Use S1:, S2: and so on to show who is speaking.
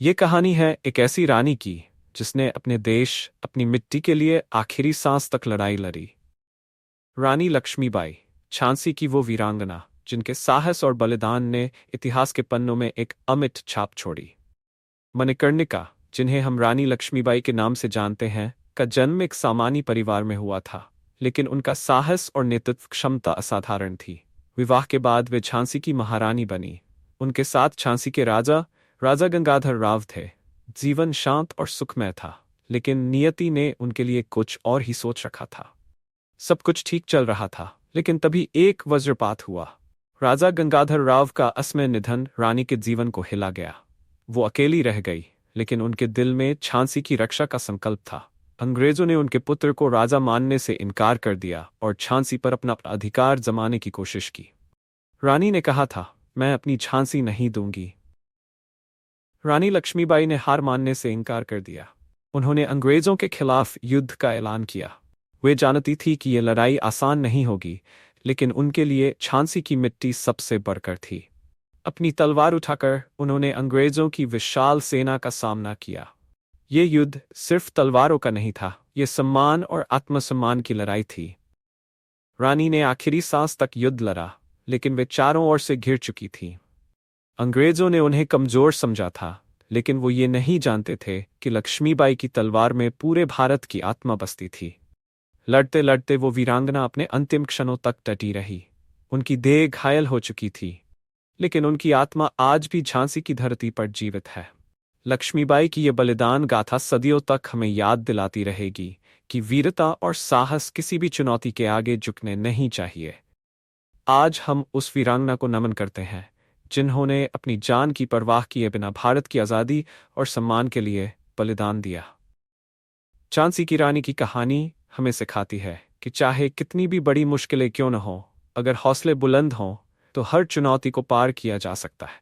S1: ये कहानी है एक ऐसी रानी की जिसने अपने देश, अपनी मिट्टी के लिए आखिरी सांस तक लड़ाई लड़ी। रानी लक्ष्मीबाई, झांसी की वो वीरांगना जिनके साहस और बलिदान ने इतिहास के पन्नों में एक अमिट छाप छोड़ी। मणिकर्णिका, जिन्हें हम रानी लक्ष्मीबाई के नाम से जानते हैं, का जन्म एक सामान्य परिवार में हुआ था, लेकिन उनका साहस और नेतृत्व क्षमता असाधारण थी। विवाह के बाद वे झांसी की महारानी बनी। उनके साथ झांसी के राजा राजा गंगाधर राव थे। जीवन शांत और सुखमय था, लेकिन नियति ने उनके लिए कुछ और ही सोच रखा था। सब कुछ ठीक चल रहा था, लेकिन तभी एक वज्रपात हुआ। राजा गंगाधर राव का असमय निधन रानी के जीवन को हिला गया। वो अकेली रह गई, लेकिन उनके दिल में झांसी की रक्षा का संकल्प था। अंग्रेजों ने उनके पुत्र को राजा मानने से इनकार कर दिया और झांसी पर अपना अधिकार जमाने की कोशिश की। रानी ने कहा था, मैं अपनी झांसी नहीं दूंगी। रानी लक्ष्मीबाई ने हार मानने से इनकार कर दिया। उन्होंने अंग्रेजों के खिलाफ युद्ध का ऐलान किया। वे जानती थी कि यह लड़ाई आसान नहीं होगी, लेकिन उनके लिए झांसी की मिट्टी सबसे बढ़कर थी। अपनी तलवार उठाकर उन्होंने अंग्रेजों की विशाल सेना का सामना किया। ये युद्ध सिर्फ तलवारों का नहीं था, ये सम्मान और आत्मसम्मान की लड़ाई थी। रानी ने आखिरी सांस तक युद्ध लड़ा, लेकिन वे चारों ओर से घिर चुकी थी। अंग्रेजों ने उन्हें कमजोर समझा था, लेकिन वो ये नहीं जानते थे कि लक्ष्मीबाई की तलवार में पूरे भारत की आत्मा बसती थी। लड़ते लड़ते वो वीरांगना अपने अंतिम क्षणों तक डटी रही। उनकी देह घायल हो चुकी थी, लेकिन उनकी आत्मा आज भी झांसी की धरती पर जीवित है। लक्ष्मीबाई की यह बलिदान गाथा सदियों तक हमें याद दिलाती रहेगी कि वीरता और साहस किसी भी चुनौती के आगे झुकने नहीं चाहिए। आज हम उस वीरांगना को नमन करते हैं जिन्होंने अपनी जान की परवाह किए बिना भारत की आज़ादी और सम्मान के लिए बलिदान दिया। झांसी की रानी की कहानी हमें सिखाती है कि चाहे कितनी भी बड़ी मुश्किलें क्यों न हो, अगर हौसले बुलंद हों तो हर चुनौती को पार किया जा सकता है।